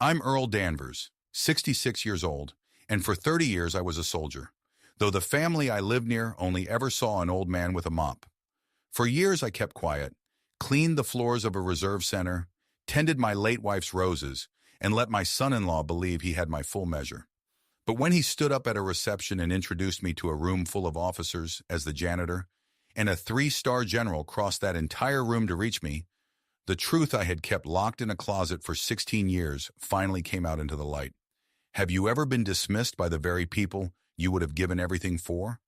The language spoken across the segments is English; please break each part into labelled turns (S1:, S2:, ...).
S1: I'm Earl Danvers, 66 years old, and for 30 years I was a soldier, though the family I lived near only ever saw an old man with a mop. For years I kept quiet, cleaned the floors of a reserve center, tended my late wife's roses, and let my son-in-law believe he had my full measure. But when he stood up at a reception and introduced me to a room full of officers as the janitor, and a 3-star general crossed that entire room to reach me, the truth I had kept locked in a closet for 16 years finally came out into the light. Have you ever been dismissed by the very people you would have given everything for?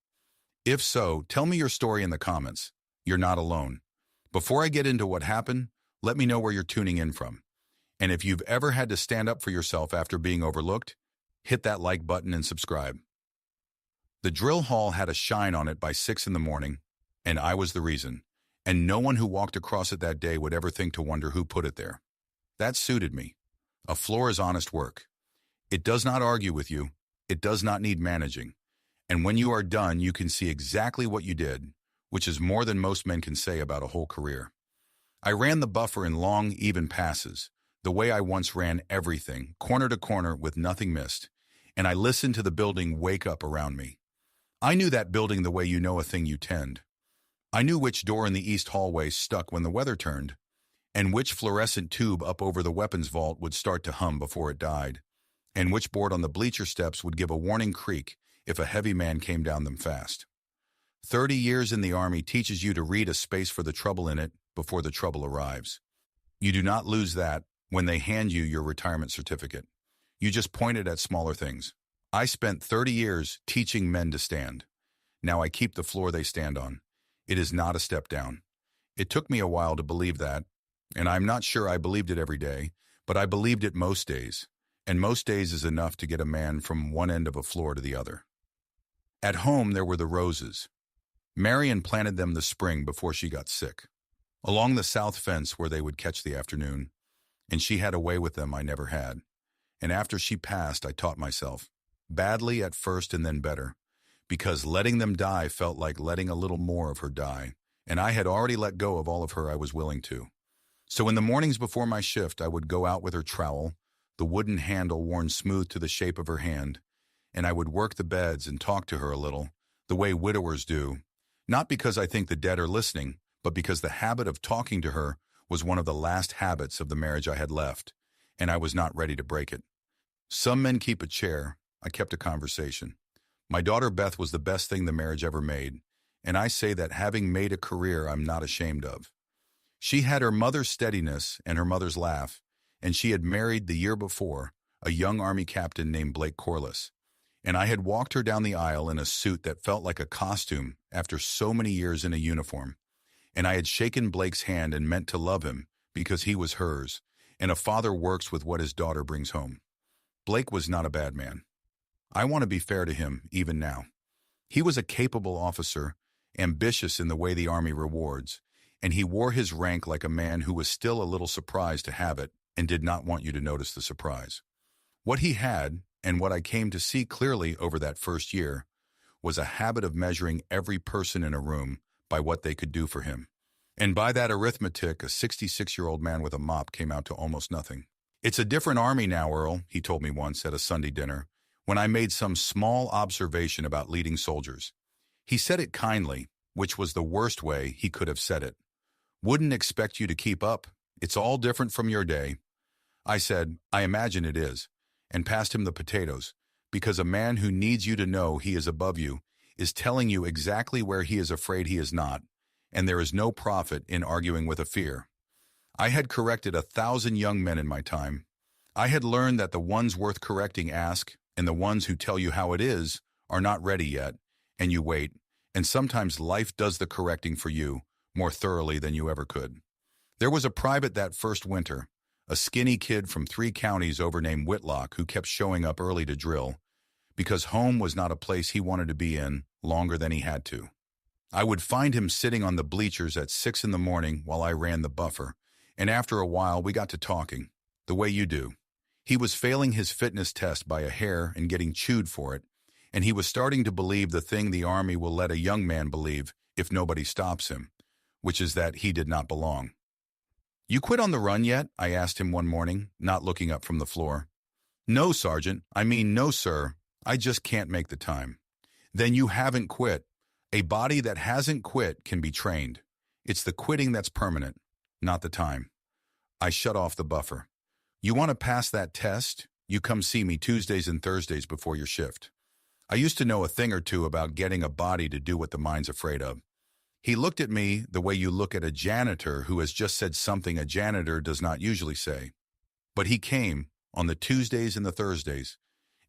S1: If so, tell me your story in the comments. You're not alone. Before I get into what happened, let me know where you're tuning in from. And if you've ever had to stand up for yourself after being overlooked, hit that like button and subscribe. The drill hall had a shine on it by 6 in the morning, and I was the reason. And no one who walked across it that day would ever think to wonder who put it there. That suited me. A floor is honest work. It does not argue with you. It does not need managing. And when you are done, you can see exactly what you did, which is more than most men can say about a whole career. I ran the buffer in long, even passes, the way I once ran everything, corner to corner with nothing missed, and I listened to the building wake up around me. I knew that building the way you know a thing you tend. I knew which door in the east hallway stuck when the weather turned, and which fluorescent tube up over the weapons vault would start to hum before it died, and which board on the bleacher steps would give a warning creak if a heavy man came down them fast. 30 years in the Army teaches you to read a space for the trouble in it before the trouble arrives. You do not lose that when they hand you your retirement certificate. You just point it at smaller things. I spent 30 years teaching men to stand. Now I keep the floor they stand on. It is not a step down. It took me a while to believe that, and I'm not sure I believed it every day, but I believed it most days, and most days is enough to get a man from one end of a floor to the other. At home there were the roses. Marion planted them the spring before she got sick, along the south fence where they would catch the afternoon, and she had a way with them I never had. And after she passed, I taught myself, badly at first and then better, because letting them die felt like letting a little more of her die, and I had already let go of all of her I was willing to. So in the mornings before my shift, I would go out with her trowel, the wooden handle worn smooth to the shape of her hand, and I would work the beds and talk to her a little, the way widowers do, not because I think the dead are listening, but because the habit of talking to her was one of the last habits of the marriage I had left, and I was not ready to break it. Some men keep a chair. I kept a conversation. My daughter Beth was the best thing the marriage ever made, and I say that having made a career I'm not ashamed of. She had her mother's steadiness and her mother's laugh, and she had married the year before a young Army captain named Blake Corliss, and I had walked her down the aisle in a suit that felt like a costume after so many years in a uniform, and I had shaken Blake's hand and meant to love him because he was hers, and a father works with what his daughter brings home. Blake was not a bad man. I want to be fair to him, even now. He was a capable officer, ambitious in the way the Army rewards, and he wore his rank like a man who was still a little surprised to have it and did not want you to notice the surprise. What he had, and what I came to see clearly over that first year, was a habit of measuring every person in a room by what they could do for him. And by that arithmetic, a 66-year-old man with a mop came out to almost nothing. "It's a different Army now, Earl," he told me once at a Sunday dinner, when I made some small observation about leading soldiers. He said it kindly, which was the worst way he could have said it. "Wouldn't expect you to keep up. It's all different from your day." I said, "I imagine it is," and passed him the potatoes, because a man who needs you to know he is above you is telling you exactly where he is afraid he is not, and there is no profit in arguing with a fear. I had corrected 1,000 young men in my time. I had learned that the ones worth correcting ask, and the ones who tell you how it is are not ready yet, and you wait, and sometimes life does the correcting for you more thoroughly than you ever could. There was a private that first winter, a skinny kid from 3 counties over named Whitlock who kept showing up early to drill, because home was not a place he wanted to be in longer than he had to. I would find him sitting on the bleachers at 6 in the morning while I ran the buffer, and after a while we got to talking, the way you do. He was failing his fitness test by a hair and getting chewed for it, and he was starting to believe the thing the Army will let a young man believe if nobody stops him, which is that he did not belong. "You quit on the run yet?" I asked him one morning, not looking up from the floor. "No, Sergeant. I mean, no, sir. I just can't make the time." "Then you haven't quit. A body that hasn't quit can be trained. It's the quitting that's permanent, not the time." I shut off the buffer. "You want to pass that test? You come see me Tuesdays and Thursdays before your shift." I used to know a thing or two about getting a body to do what the mind's afraid of. He looked at me the way you look at a janitor who has just said something a janitor does not usually say. But he came on the Tuesdays and the Thursdays,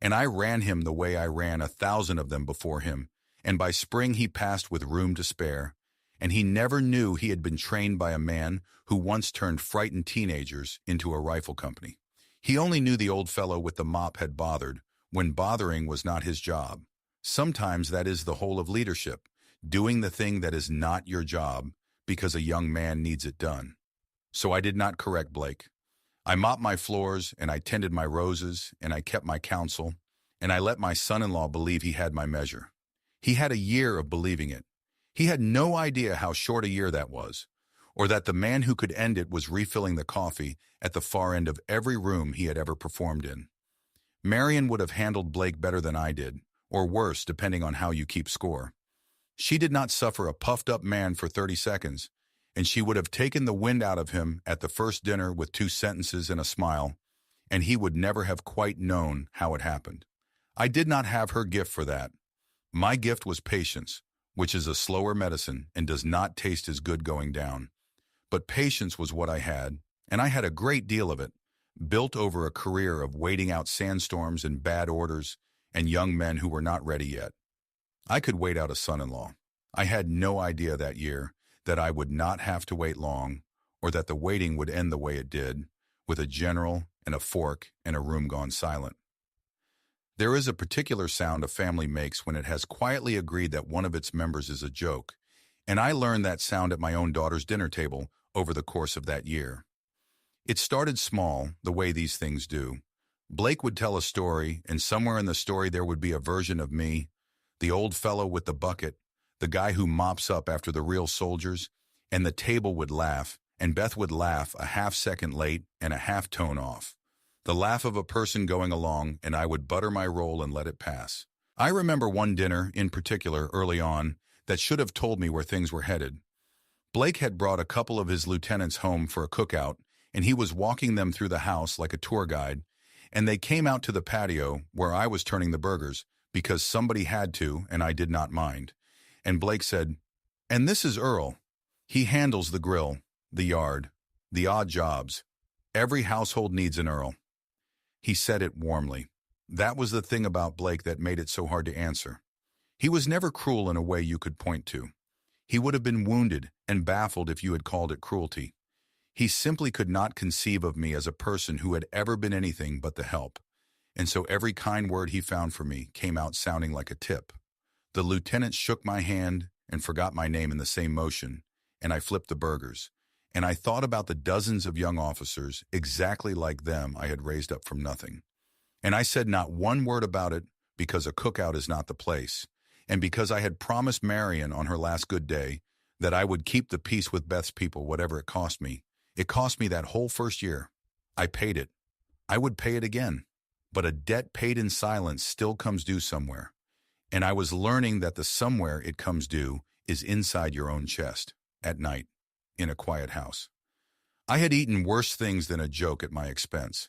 S1: and I ran him the way I ran 1,000 of them before him, and by spring he passed with room to spare, and he never knew he had been trained by a man who once turned frightened teenagers into a rifle company. He only knew the old fellow with the mop had bothered, when bothering was not his job. Sometimes that is the whole of leadership, doing the thing that is not your job because a young man needs it done. So I did not correct Blake. I mopped my floors, and I tended my roses, and I kept my counsel, and I let my son-in-law believe he had my measure. He had a year of believing it. He had no idea how short a year that was, or that the man who could end it was refilling the coffee at the far end of every room he had ever performed in. Marion would have handled Blake better than I did, or worse, depending on how you keep score. She did not suffer a puffed-up man for 30 seconds, and she would have taken the wind out of him at the first dinner with 2 sentences and a smile, and he would never have quite known how it happened. I did not have her gift for that. My gift was patience, which is a slower medicine and does not taste as good going down. But patience was what I had, and I had a great deal of it, built over a career of waiting out sandstorms and bad orders and young men who were not ready yet. I could wait out a son-in-law. I had no idea that year that I would not have to wait long, or that the waiting would end the way it did, with a general and a fork and a room gone silent. There is a particular sound a family makes when it has quietly agreed that one of its members is a joke, and I learned that sound at my own daughter's dinner table over the course of that year. It started small, the way these things do. Blake would tell a story, and somewhere in the story there would be a version of me, the old fellow with the bucket, the guy who mops up after the real soldiers, and the table would laugh, and Beth would laugh a half-second late and a half-tone off. The laugh of a person going along, and I would butter my roll and let it pass. I remember one dinner, in particular, early on, that should have told me where things were headed. Blake had brought a couple of his lieutenants home for a cookout, and he was walking them through the house like a tour guide, and they came out to the patio where I was turning the burgers because somebody had to, and I did not mind. And Blake said, "And this is Earl. He handles the grill, the yard, the odd jobs. Every household needs an Earl." He said it warmly. That was the thing about Blake that made it so hard to answer. He was never cruel in a way you could point to. He would have been wounded and baffled if you had called it cruelty. He simply could not conceive of me as a person who had ever been anything but the help, and so every kind word he found for me came out sounding like a tip. The lieutenant shook my hand and forgot my name in the same motion, and I flipped the burgers, and I thought about the dozens of young officers exactly like them I had raised up from nothing. And I said not one word about it because a cookout is not the place, and because I had promised Marion on her last good day that I would keep the peace with Beth's people whatever it cost me. It cost me that whole first year. I paid it. I would pay it again. But a debt paid in silence still comes due somewhere. And I was learning that the somewhere it comes due is inside your own chest, at night, in a quiet house. I had eaten worse things than a joke at my expense.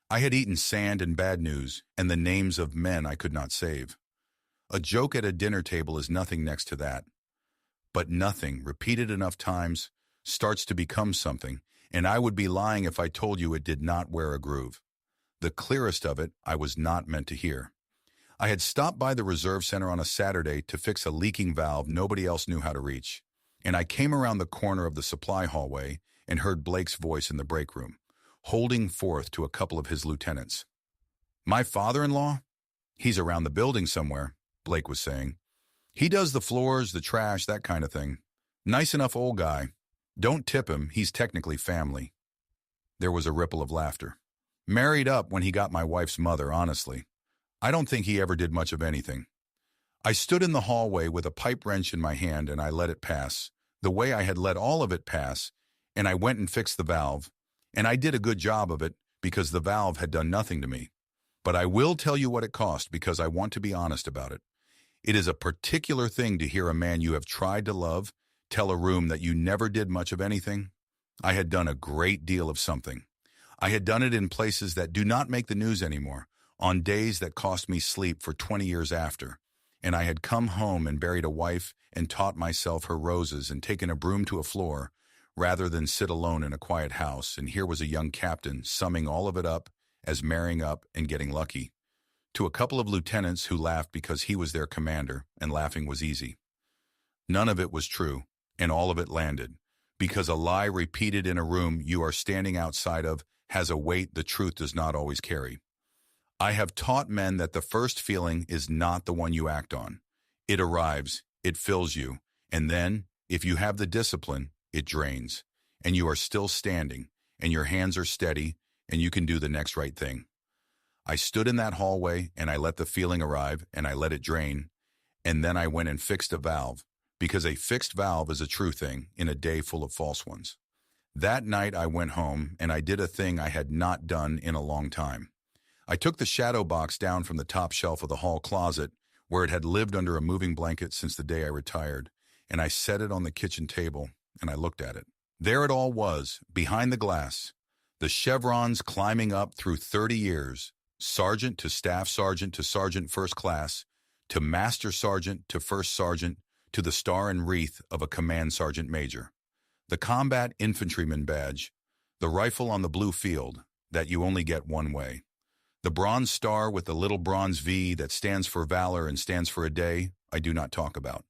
S1: I had eaten sand and bad news and the names of men I could not save. A joke at a dinner table is nothing next to that. But nothing, repeated enough times, starts to become something, and I would be lying if I told you it did not wear a groove. The clearest of it I was not meant to hear. I had stopped by the reserve center on a Saturday to fix a leaking valve nobody else knew how to reach, and I came around the corner of the supply hallway and heard Blake's voice in the break room, holding forth to a couple of his lieutenants. "My father-in-law? He's around the building somewhere," Blake was saying. "He does the floors, the trash, that kind of thing. Nice enough old guy. Don't tip him, he's technically family." There was a ripple of laughter. "Married up when he got my wife's mother, honestly. I don't think he ever did much of anything." I stood in the hallway with a pipe wrench in my hand and I let it pass, the way I had let all of it pass, and I went and fixed the valve, and I did a good job of it because the valve had done nothing to me. But I will tell you what it cost because I want to be honest about it. It is a particular thing to hear a man you have tried to love tell a room that you never did much of anything. I had done a great deal of something. I had done it in places that do not make the news anymore, on days that cost me sleep for 20 years after. And I had come home and buried a wife and taught myself her roses and taken a broom to a floor, rather than sit alone in a quiet house, and here was a young captain summing all of it up as marrying up and getting lucky. To a couple of lieutenants who laughed because he was their commander, and laughing was easy. None of it was true, and all of it landed, because a lie repeated in a room you are standing outside of has a weight the truth does not always carry. I have taught men that the first feeling is not the one you act on. It arrives, it fills you, and then, if you have the discipline, it drains, and you are still standing, and your hands are steady, and you can do the next right thing. I stood in that hallway, and I let the feeling arrive, and I let it drain, and then I went and fixed a valve, because a fixed valve is a true thing in a day full of false ones. That night I went home, and I did a thing I had not done in a long time. I took the shadow box down from the top shelf of the hall closet, where it had lived under a moving blanket since the day I retired, and I set it on the kitchen table, and I looked at it. There it all was, behind the glass, the chevrons climbing up through 30 years, sergeant to staff sergeant to sergeant first class, to master sergeant to first sergeant, to the star and wreath of a command sergeant major. The combat infantryman badge, the rifle on the blue field, that you only get one way. The bronze star with the little bronze V that stands for valor and stands for a day, I do not talk about.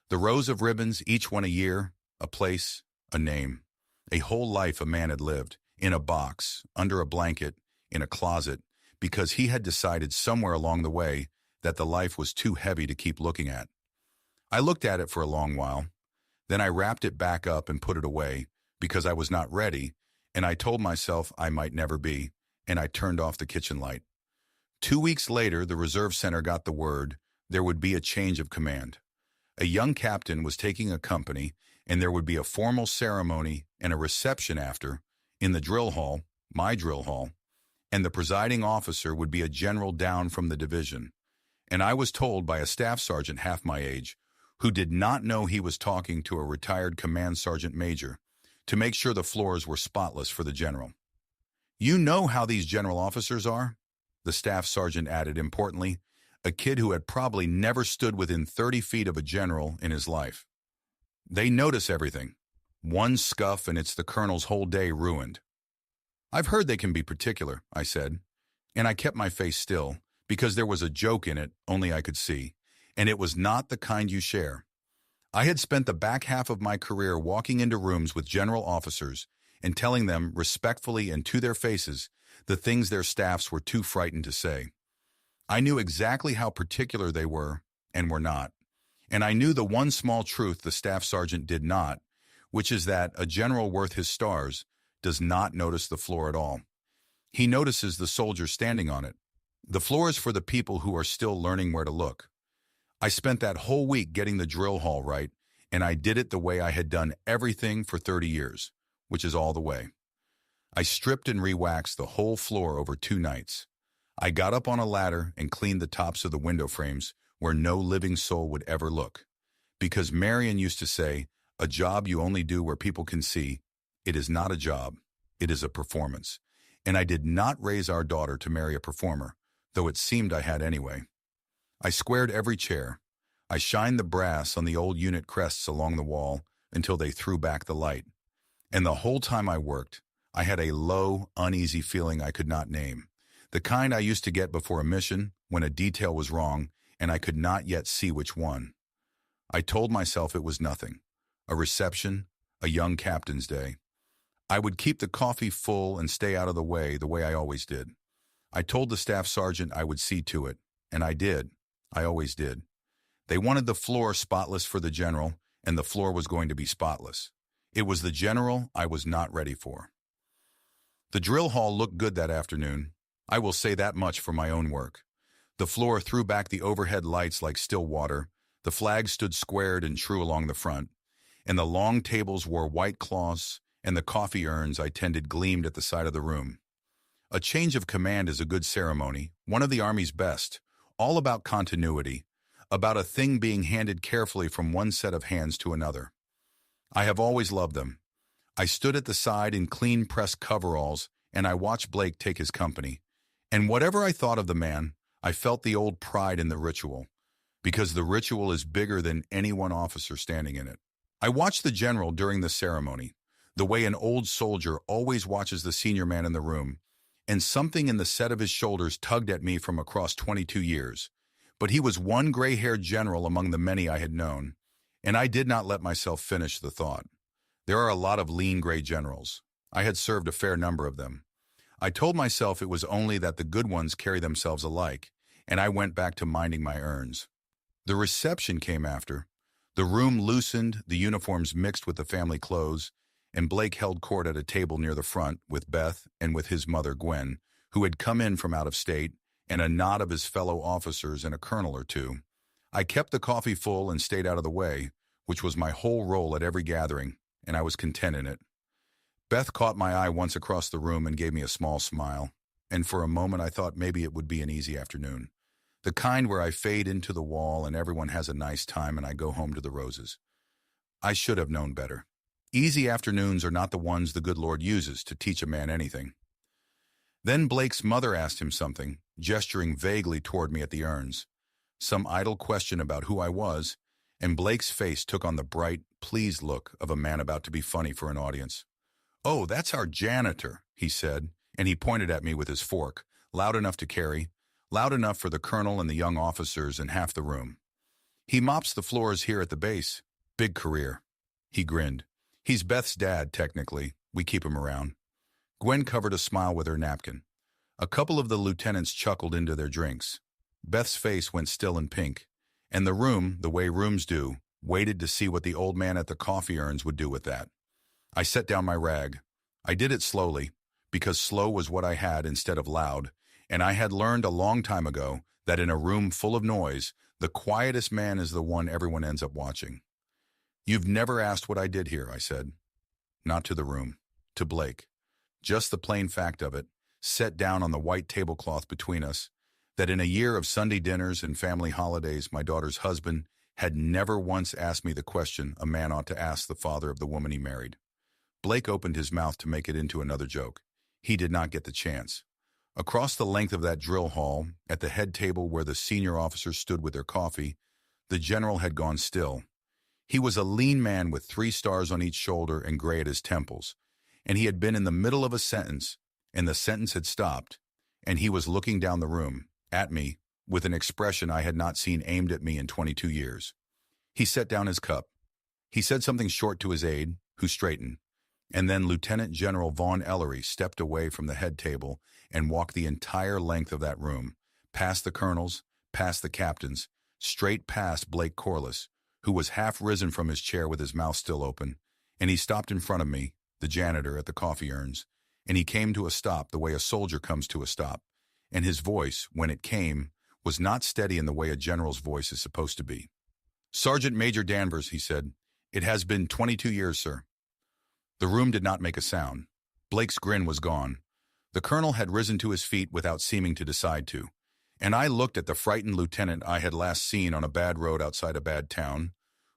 S1: The rows of ribbons, each one a year, a place, a name. A whole life a man had lived, in a box, under a blanket, in a closet, because he had decided somewhere along the way that the life was too heavy to keep looking at. I looked at it for a long while. Then I wrapped it back up and put it away, because I was not ready, and I told myself I might never be, and I turned off the kitchen light. 2 weeks later, the reserve center got the word there would be a change of command. A young captain was taking a company, and there would be a formal ceremony and a reception after, in the drill hall, my drill hall, and the presiding officer would be a general down from the division. And I was told by a staff sergeant half my age, who did not know he was talking to a retired command sergeant major, to make sure the floors were spotless for the general. You know how these general officers are? The staff sergeant added importantly, a kid who had probably never stood within 30 feet of a general in his life. They notice everything. One scuff and it's the colonel's whole day ruined. I've heard they can be particular, I said, and I kept my face still, because there was a joke in it only I could see, and it was not the kind you share. I had spent the back half of my career walking into rooms with general officers and telling them respectfully and to their faces the things their staffs were too frightened to say. I knew exactly how particular they were and were not, and I knew the one small truth the staff sergeant did not, which is that a general worth his stars does not notice the floor at all. He notices the soldiers standing on it. The floor is for the people who are still learning where to look. I spent that whole week getting the drill hall right, and I did it the way I had done everything for 30 years, which is all the way. I stripped and re-waxed the whole floor over 2 nights. I got up on a ladder and cleaned the tops of the window frames where no living soul would ever look. Because Marion used to say, a job you only do where people can see, it is not a job, it is a performance. And I did not raise our daughter to marry a performer, though it seemed I had anyway. I squared every chair. I shined the brass on the old unit crests along the wall until they threw back the light. And the whole time I worked, I had a low, uneasy feeling I could not name. The kind I used to get before a mission when a detail was wrong and I could not yet see which one. I told myself it was nothing. A reception, a young captain's day. I would keep the coffee full and stay out of the way I always did. I told the staff sergeant I would see to it, and I did. I always did. They wanted the floor spotless for the general, and the floor was going to be spotless. It was the general I was not ready for. The drill hall looked good that afternoon. I will say that much for my own work. The floor threw back the overhead lights like still water, the flags stood squared and true along the front, and the long tables wore white cloths and the coffee urns I tended gleamed at the side of the room. A change of command is a good ceremony, one of the Army's best, all about continuity, about a thing being handed carefully from one set of hands to another. I have always loved them. I stood at the side in clean pressed coveralls, and I watched Blake take his company. And whatever I thought of the man, I felt the old pride in the ritual, because the ritual is bigger than any one officer standing in it. I watched the general during the ceremony, the way an old soldier always watches the senior man in the room, and something in the set of his shoulders tugged at me from across 22 years. But he was one gray-haired general among the many I had known, and I did not let myself finish the thought. There are a lot of lean gray generals. I had served a fair number of them. I told myself it was only that the good ones carry themselves alike, and I went back to minding my urns. The reception came after. The room loosened, the uniforms mixed with the family clothes, and Blake held court at a table near the front with Beth and with his mother, Gwen, who had come in from out of state, and a knot of his fellow officers and a colonel or two. I kept the coffee full and stayed out of the way, which was my whole role at every gathering, and I was content in it. Beth caught my eye once across the room and gave me a small smile, and for a moment I thought maybe it would be an easy afternoon. The kind where I fade into the wall and everyone has a nice time and I go home to the roses. I should have known better. Easy afternoons are not the ones the good Lord uses to teach a man anything. Then Blake's mother asked him something, gesturing vaguely toward me at the urns. Some idle question about who I was, and Blake's face took on the bright, pleased look of a man about to be funny for an audience. "Oh, that's our janitor," he said, and he pointed at me with his fork, loud enough to carry, loud enough for the colonel and the young officers and half the room. "He mops the floors here at the base. Big career." He grinned. "He's Beth's dad, technically. We keep him around." Gwen covered a smile with her napkin. A couple of the lieutenants chuckled into their drinks. Beth's face went still and pink, and the room, the way rooms do, waited to see what the old man at the coffee urns would do with that. I set down my rag. I did it slowly, because slow was what I had instead of loud, and I had learned a long time ago that in a room full of noise, the quietest man is the one everyone ends up watching. "You've never asked what I did here," I said. Not to the room. To Blake. Just the plain fact of it, set down on the white tablecloth between us, that in a year of Sunday dinners and family holidays, my daughter's husband had never once asked me the question a man ought to ask the father of the woman he married. Blake opened his mouth to make it into another joke. He did not get the chance. Across the length of that drill hall, at the head table where the senior officers stood with their coffee, the general had gone still. He was a lean man with 3 stars on each shoulder and gray at his temples, and he had been in the middle of a sentence, and the sentence had stopped, and he was looking down the room, at me, with an expression I had not seen aimed at me in 22 years. He set down his cup. He said something short to his aide, who straightened, and then Lieutenant General Von Ellery stepped away from the head table and walked the entire length of that room, past the colonels, past the captains, straight past Blake Corliss, who was half risen from his chair with his mouth still open, and he stopped in front of me, the janitor at the coffee urns, and he came to a stop the way a soldier comes to a stop, and his voice, when it came, was not steady in the way a general's voice is supposed to be. "Sergeant Major Danvers," he said, "it has been 22 years, sir." The room did not make a sound. Blake's grin was gone. The colonel had risen to his feet without seeming to decide to, and I looked at the frightened lieutenant I had last seen on a bad road outside a bad town,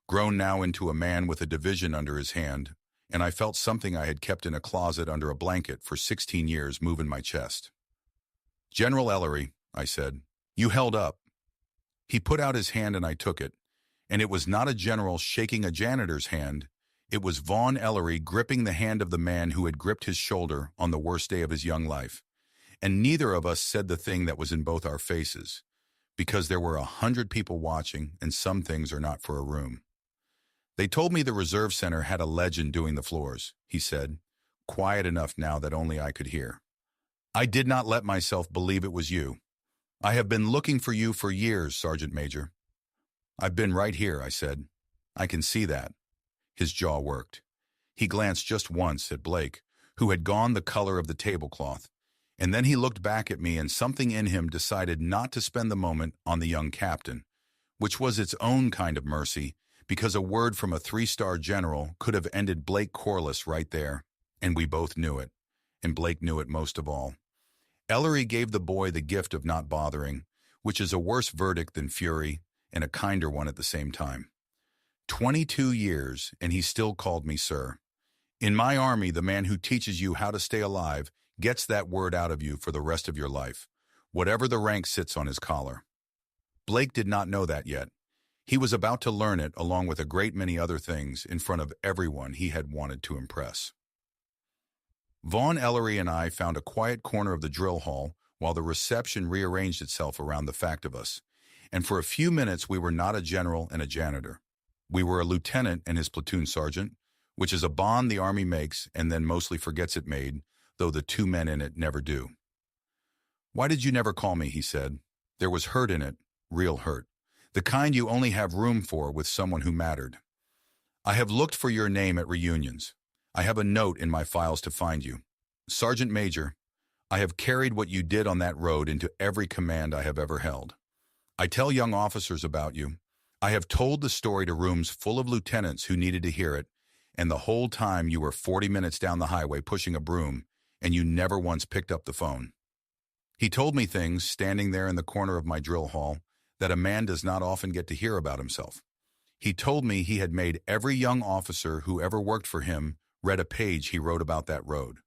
S1: grown now into a man with a division under his hand, and I felt something I had kept in a closet under a blanket for 16 years move in my chest. "General Ellery," I said, "you held up." He put out his hand and I took it, and it was not a general shaking a janitor's hand. It was Von Ellery gripping the hand of the man who had gripped his shoulder on the worst day of his young life. And neither of us said the thing that was in both our faces, because there were 100 people watching, and some things are not for a room. "They told me the reserve center had a legend doing the floors," he said, quiet enough now that only I could hear. "I did not let myself believe it was you. I have been looking for you for years, Sergeant Major." "I've been right here," I said. "I can see that." His jaw worked. He glanced just once at Blake, who had gone the color of the tablecloth, and then he looked back at me, and something in him decided not to spend the moment on the young captain, which was its own kind of mercy, because a word from a 3-star general could have ended Blake Corliss right there. And we both knew it, and Blake knew it most of all. Ellery gave the boy the gift of not bothering, which is a worse verdict than fury, and a kinder one at the same time. 22 years, and he still called me sir. In my army, the man who teaches you how to stay alive gets that word out of you for the rest of your life, whatever the rank sits on his collar. Blake did not know that yet. He was about to learn it along with a great many other things in front of everyone he had wanted to impress. Vaughn, Ellery, and I found a quiet corner of the drill hall while the reception rearranged itself around the fact of us, and for a few minutes we were not a general and a janitor. We were a lieutenant and his platoon sergeant, which is a bond the Army makes and then mostly forgets it made, though the two men in it never do. "Why did you never call me?" he said. There was hurt in it, real hurt, the kind you only have room for with someone who mattered. "I have looked for your name at reunions. I have a note in my files to find you. Sergeant Major, I have carried what you did on that road into every command I have ever held. I tell young officers about you. I have told the story to rooms full of lieutenants who needed to hear it, and the whole time you were 40 minutes down the highway pushing a broom, and you never once picked up the phone." He told me things, standing there in the corner of my drill hall, that a man does not often get to hear about himself. He told me he had made every young officer who ever worked for him read a page he wrote about that road,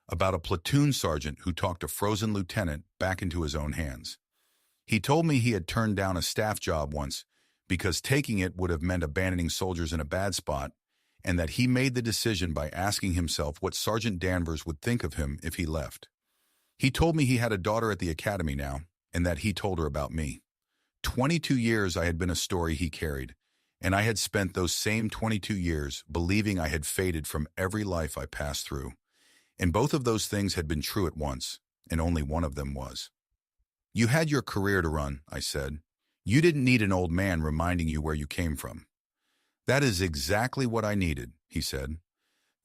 S1: about a platoon sergeant who talked a frozen lieutenant back into his own hands. He told me he had turned down a staff job once because taking it would have meant abandoning soldiers in a bad spot, and that he made the decision by asking himself what Sergeant Danvers would think of him if he left. He told me he had a daughter at the academy now, and that he told her about me. 22 years I had been a story he carried, and I had spent those same 22 years believing I had faded from every life I passed through. And both of those things had been true at once, and only one of them was. "You had your career to run," I said. "You didn't need an old man reminding you where you came from." "That is exactly what I needed," he said.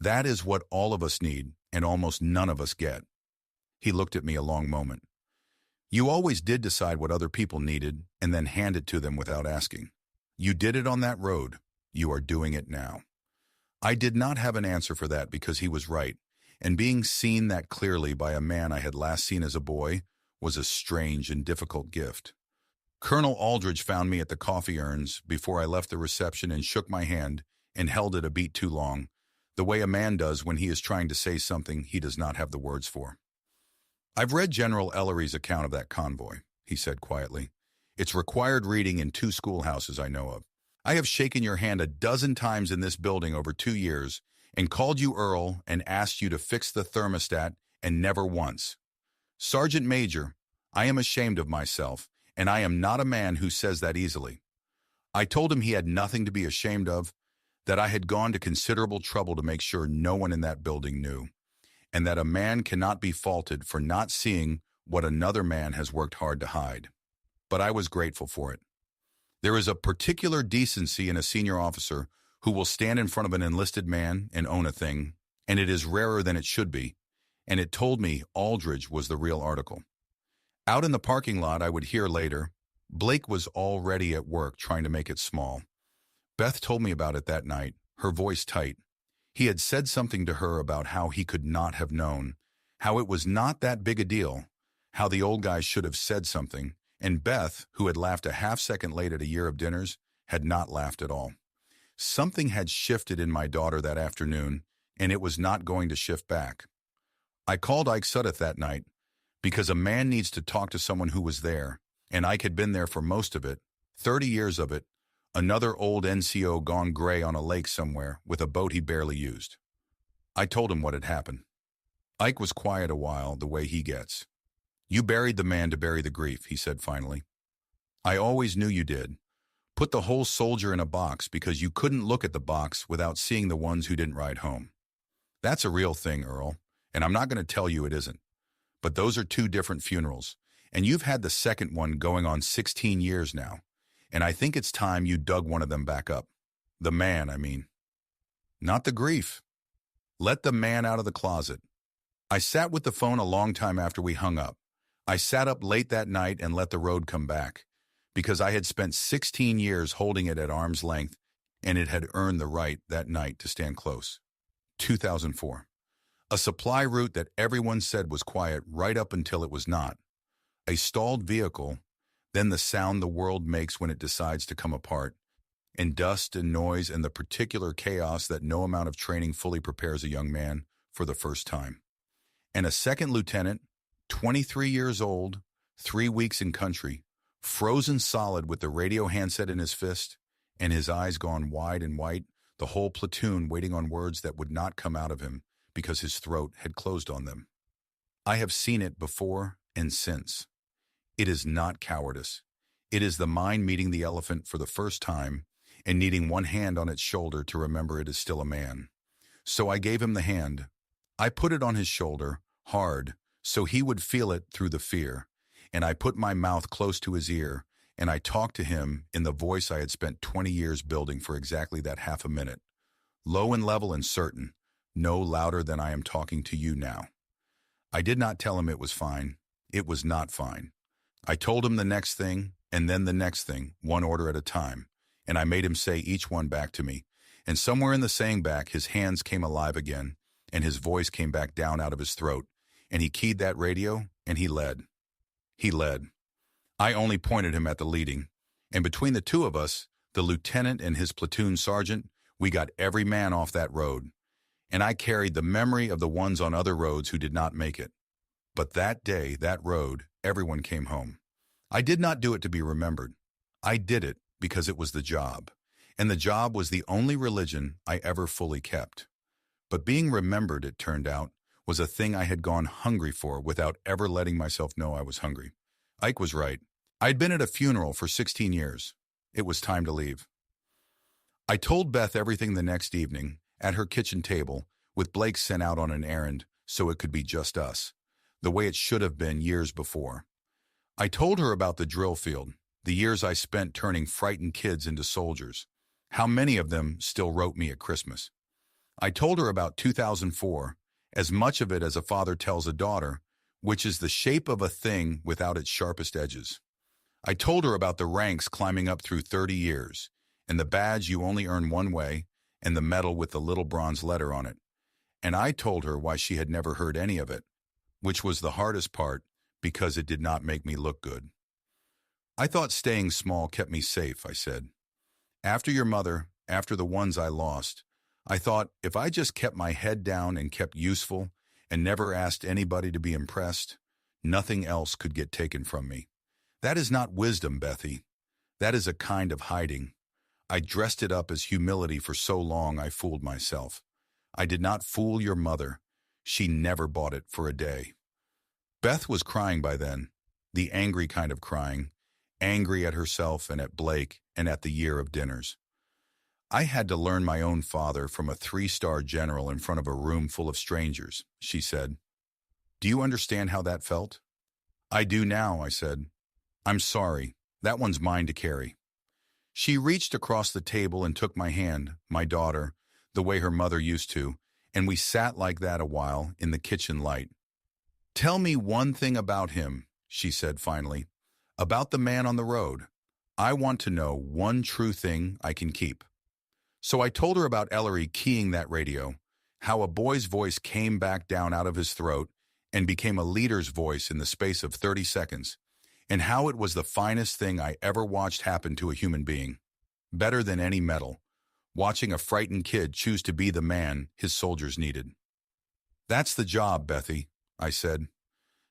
S1: "That is what all of us need, and almost none of us get." He looked at me a long moment. "You always did decide what other people needed and then hand it to them without asking. You did it on that road. You are doing it now." I did not have an answer for that because he was right, and being seen that clearly by a man I had last seen as a boy was a strange and difficult gift. Colonel Aldridge found me at the coffee urns before I left the reception and shook my hand and held it a beat too long, the way a man does when he is trying to say something he does not have the words for. "I've read General Ellery's account of that convoy," he said quietly. "It's required reading in 2 schoolhouses I know of. I have shaken your hand a dozen times in this building over 2 years and called you Earl and asked you to fix the thermostat, and never once. Sergeant Major, I am ashamed of myself, and I am not a man who says that easily." I told him he had nothing to be ashamed of, that I had gone to considerable trouble to make sure no one in that building knew, and that a man cannot be faulted for not seeing what another man has worked hard to hide. But I was grateful for it. There is a particular decency in a senior officer who will stand in front of an enlisted man and own a thing, and it is rarer than it should be, and it told me Aldridge was the real article. Out in the parking lot, I would hear later, Blake was already at work trying to make it small. Beth told me about it that night, her voice tight. He had said something to her about how he could not have known, how it was not that big a deal, how the old guy should have said something, and Beth, who had laughed a half-second late at a year of dinners, had not laughed at all. Something had shifted in my daughter that afternoon, and it was not going to shift back. I called Ike Sudduth that night, because a man needs to talk to someone who was there, and Ike had been there for most of it, 30 years of it, another old NCO gone gray on a lake somewhere with a boat he barely used. I told him what had happened. Ike was quiet a while, the way he gets. "You buried the man to bury the grief," he said finally. "I always knew you did. Put the whole soldier in a box because you couldn't look at the box without seeing the ones who didn't ride home. That's a real thing, Earl, and I'm not going to tell you it isn't. But those are 2 different funerals, and you've had the second one going on 16 years now, and I think it's time you dug one of them back up. The man, I mean. Not the grief. Let the man out of the closet." I sat with the phone a long time after we hung up. I sat up late that night and let the road come back, because I had spent 16 years holding it at arm's length, and it had earned the right that night to stand close. 2004. A supply route that everyone said was quiet right up until it was not. A stalled vehicle, then the sound the world makes when it decides to come apart, and dust and noise and the particular chaos that no amount of training fully prepares a young man for the first time. And a second lieutenant, 23 years old, 3 weeks in country, frozen solid with the radio handset in his fist, and his eyes gone wide and white, the whole platoon waiting on words that would not come out of him because his throat had closed on them. I have seen it before and since. It is not cowardice. It is the mind meeting the elephant for the first time and needing one hand on its shoulder to remember it is still a man. So I gave him the hand. I put it on his shoulder, hard, so he would feel it through the fear, and I put my mouth close to his ear, and I talked to him in the voice I had spent 20 years building for exactly that half a minute. Low and level and certain, no louder than I am talking to you now. I did not tell him it was fine. It was not fine. I told him the next thing, and then the next thing, one order at a time, and I made him say each one back to me. And somewhere in the saying back, his hands came alive again, and his voice came back down out of his throat, and he keyed that radio, and he led. He led. I only pointed him at the leading, and between the two of us, the lieutenant and his platoon sergeant, we got every man off that road, and I carried the memory of the ones on other roads who did not make it. But that day, that road, everyone came home. I did not do it to be remembered. I did it because it was the job, and the job was the only religion I ever fully kept. But being remembered, it turned out, was a thing I had gone hungry for without ever letting myself know I was hungry. Ike was right. I'd been at a funeral for 16 years. It was time to leave. I told Beth everything the next evening, at her kitchen table, with Blake sent out on an errand so it could be just us, the way it should have been years before. I told her about the drill field, the years I spent turning frightened kids into soldiers, how many of them still wrote me at Christmas. I told her about 2004, as much of it as a father tells a daughter, which is the shape of a thing without its sharpest edges. I told her about the ranks climbing up through 30 years, and the badge you only earn one way, and the medal with the little bronze letter on it. And I told her why she had never heard any of it, which was the hardest part because it did not make me look good. I thought staying small kept me safe, I said. After your mother, after the ones I lost, I thought if I just kept my head down and kept useful and never asked anybody to be impressed, nothing else could get taken from me. That is not wisdom, Bethy. That is a kind of hiding. I dressed it up as humility for so long I fooled myself. I did not fool your mother. She never bought it for a day. Beth was crying by then, the angry kind of crying, angry at herself and at Blake and at the year of dinners. I had to learn my own father from a 3-star general in front of a room full of strangers, she said. Do you understand how that felt? I do now, I said. I'm sorry. That one's mine to carry. She reached across the table and took my hand, my daughter, the way her mother used to, and we sat like that a while in the kitchen light. Tell me one thing about him, she said finally, about the man on the road. I want to know one true thing I can keep. So I told her about Ellery keying that radio, how a boy's voice came back down out of his throat and became a leader's voice in the space of 30 seconds, and how it was the finest thing I ever watched happen to a human being, better than any medal, watching a frightened kid choose to be the man his soldiers needed. That's the job, Bethy, I said.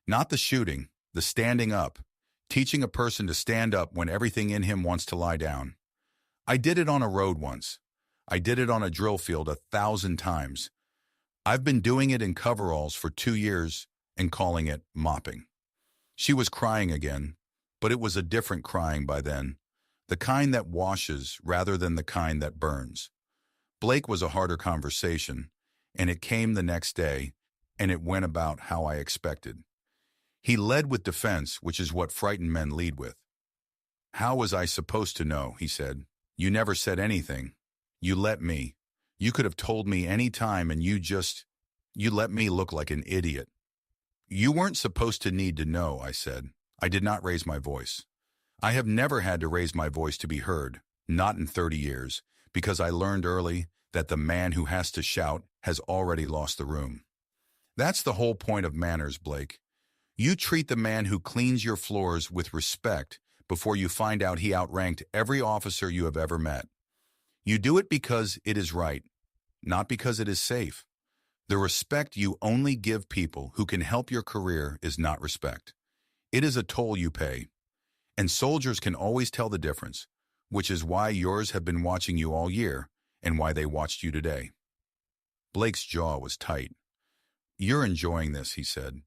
S1: Not the shooting, the standing up, teaching a person to stand up when everything in him wants to lie down. I did it on a road once. I did it on a drill field 1,000 times. I've been doing it in coveralls for 2 years and calling it mopping. She was crying again, but it was a different crying by then, the kind that washes rather than the kind that burns. Blake was a harder conversation, and it came the next day, and it went about how I expected. He led with defense, which is what frightened men lead with. How was I supposed to know, he said. You never said anything. You let me. You could have told me any time and you let me look like an idiot. You weren't supposed to need to know, I said. I did not raise my voice. I have never had to raise my voice to be heard, not in 30 years, because I learned early that the man who has to shout has already lost the room. That's the whole point of manners, Blake. You treat the man who cleans your floors with respect before you find out he outranked every officer you have ever met. You do it because it is right, not because it is safe. The respect you only give people who can help your career is not respect. It is a toll you pay. And soldiers can always tell the difference, which is why yours have been watching you all year and why they watched you today. Blake's jaw was tight. "You're enjoying this," he said.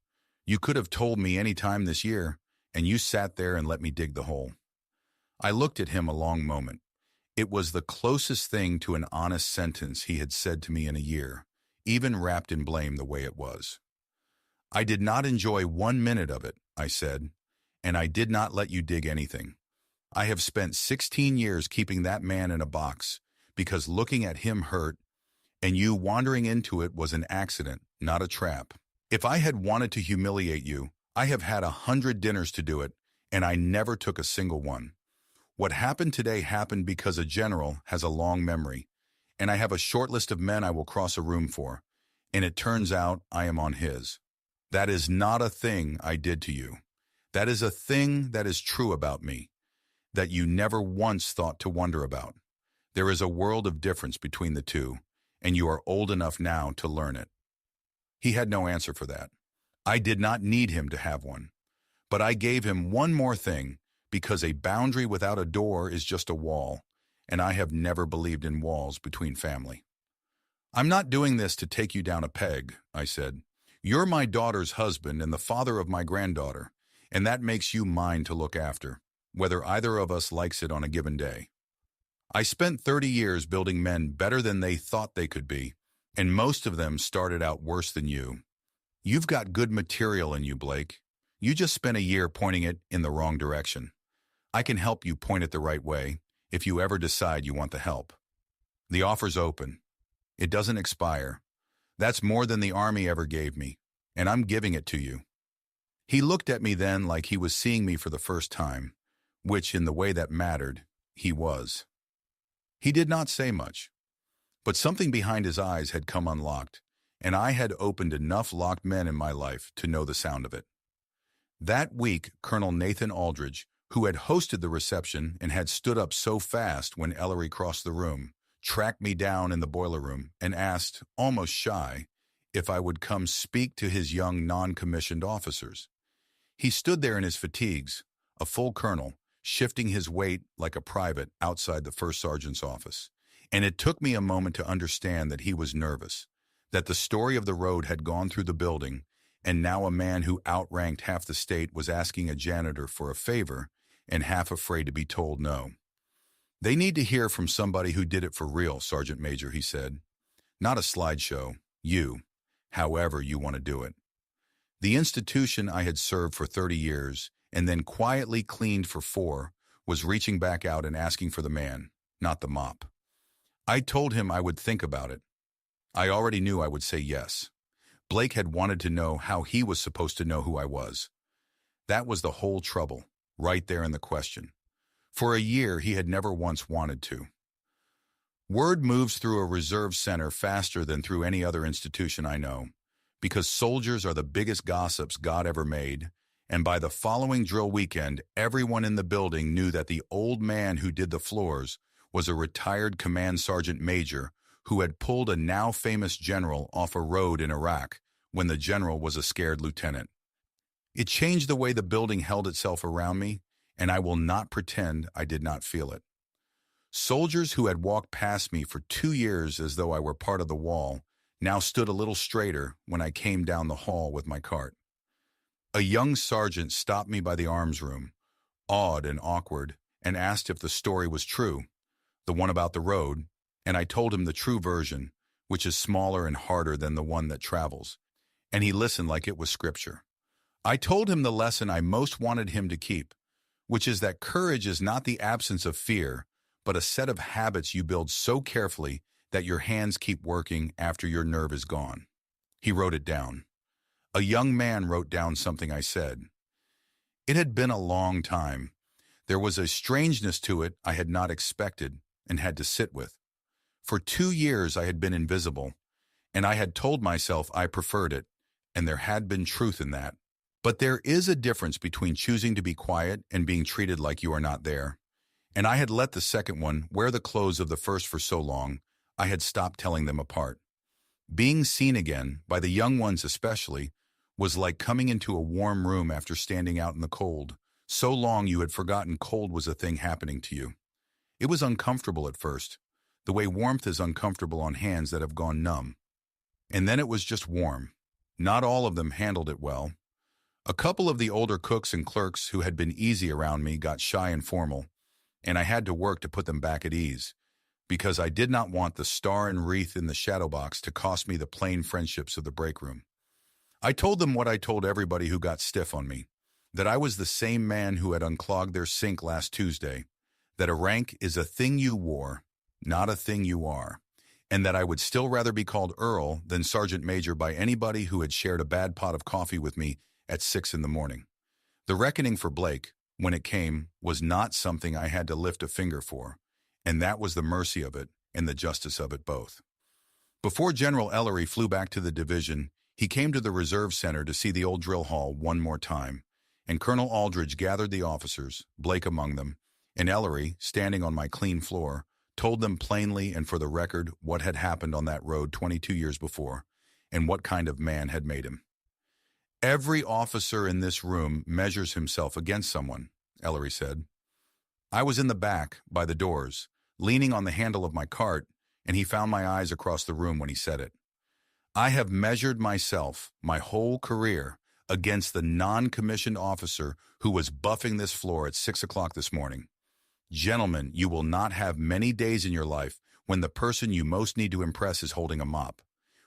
S1: "You could have told me any time this year, and you sat there and let me dig the hole." I looked at him a long moment. It was the closest thing to an honest sentence he had said to me in a year, even wrapped in blame the way it was. "I did not enjoy 1 minute of it," I said, "and I did not let you dig anything. I have spent 16 years keeping that man in a box because looking at him hurt, and you wandering into it was an accident, not a trap. If I had wanted to humiliate you, I have had 100 dinners to do it, and I never took a single one. What happened today happened because a general has a long memory, and I have a short list of men I will cross a room for, and it turns out I am on his. That is not a thing I did to you. That is a thing that is true about me, that you never once thought to wonder about. There is a world of difference between the two, and you are old enough now to learn it." He had no answer for that. I did not need him to have one. But I gave him one more thing, because a boundary without a door is just a wall, and I have never believed in walls between family. "I'm not doing this to take you down a peg," I said. "You're my daughter's husband and the father of my granddaughter, and that makes you mine to look after, whether either of us likes it on a given day. I spent 30 years building men better than they thought they could be, and most of them started out worse than you. You've got good material in you, Blake. You just spent a year pointing it in the wrong direction. I can help you point it the right way if you ever decide you want the help. The offer's open. It doesn't expire. That's more than the Army ever gave me, and I'm giving it to you." He looked at me then like he was seeing me for the first time, which, in the way that mattered, he was. He did not say much, but something behind his eyes had come unlocked, and I had opened enough locked men in my life to know the sound of it. That week, Colonel Nathan Aldridge, who had hosted the reception and had stood up so fast when Ellery crossed the room, tracked me down in the boiler room and asked, almost shy, if I would come speak to his young non-commissioned officers. He stood there in his fatigues, a full colonel, shifting his weight like a private outside the first sergeant's office. And it took me a moment to understand that he was nervous, that the story of the road had gone through the building, and now a man who outranked half the state was asking a janitor for a favor and half afraid to be told no. "They need to hear from somebody who did it for real, Sergeant Major," he said. "Not a slideshow. You, however you want to do it." The institution I had served for 30 years and then quietly cleaned for 4 was reaching back out and asking for the man, not the mop. I told him I would think about it. I already knew I would say yes. Blake had wanted to know how he was supposed to know who I was. That was the whole trouble, right there in the question. For a year, he had never once wanted to. Word moves through a reserve center faster than through any other institution I know, because soldiers are the biggest gossips God ever made, and by the following drill weekend, everyone in the building knew that the old man who did the floors was a retired command sergeant major who had pulled a now-famous general off a road in Iraq when the general was a scared lieutenant. It changed the way the building held itself around me, and I will not pretend I did not feel it. Soldiers who had walked past me for 2 years as though I were part of the wall now stood a little straighter when I came down the hall with my cart. A young sergeant stopped me by the arms room, awed and awkward, and asked if the story was true, the one about the road, and I told him the true version, which is smaller and harder than the one that travels, and he listened like it was scripture. I told him the lesson I most wanted him to keep, which is that courage is not the absence of fear, but a set of habits you build so carefully that your hands keep working after your nerve is gone. He wrote it down. A young man wrote down something I said. It had been a long time. There was a strangeness to it I had not expected and had to sit with. For 2 years I had been invisible, and I had told myself I preferred it, and there had been truth in that. But there is a difference between choosing to be quiet and being treated like you are not there. And I had let the second one wear the clothes of the first for so long, I had stopped telling them apart. Being seen again, by the young ones especially, was like coming into a warm room after standing out in the cold. So long you had forgotten cold was a thing happening to you. It was uncomfortable at first, the way warmth is uncomfortable on hands that have gone numb. And then it was just warm. Not all of them handled it well. A couple of the older cooks and clerks who had been easy around me got shy and formal, and I had to work to put them back at ease, because I did not want the star and wreath in the shadow box to cost me the plain friendships of the break room. I told them what I told everybody who got stiff on me, that I was the same man who had unclogged their sink last Tuesday, that a rank is a thing you wore, not a thing you are, and that I would still rather be called Earl than Sergeant Major by anybody who had shared a bad pot of coffee with me at 6 in the morning. The reckoning for Blake, when it came, was not something I had to lift a finger for, and that was the mercy of it and the justice of it both. Before General Ellery flew back to the division, he came to the reserve center to see the old drill hall one more time, and Colonel Aldridge gathered the officers, Blake among them, and Ellery, standing on my clean floor, told them plainly and for the record what had happened on that road 22 years before, and what kind of man had made him. Every officer in this room measures himself against someone, Ellery said. I was in the back, by the doors, leaning on the handle of my cart, and he found my eyes across the room when he said it. I have measured myself, my whole career, against the non-commissioned officer who was buffing this floor at 6 o'clock this morning. Gentlemen, you will not have many days in your life when the person you most need to impress is holding a mop.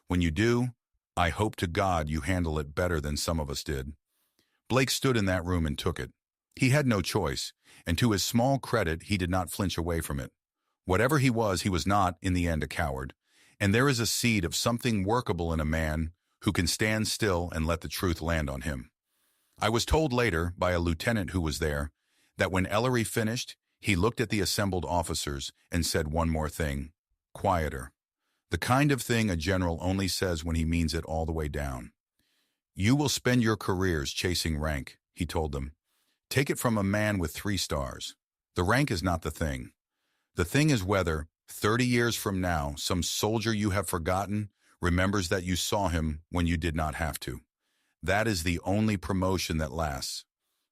S1: When you do, I hope to God you handle it better than some of us did. Blake stood in that room and took it. He had no choice, and to his small credit, he did not flinch away from it. Whatever he was not, in the end, a coward, and there is a seed of something workable in a man who can stand still and let the truth land on him. I was told later, by a lieutenant who was there, that when Ellery finished, he looked at the assembled officers and said one more thing, quieter. The kind of thing a general only says when he means it all the way down. You will spend your careers chasing rank, he told them. Take it from a man with 3 stars. The rank is not the thing. The thing is whether, 30 years from now, some soldier you have forgotten remembers that you saw him when you did not have to. That is the only promotion that lasts.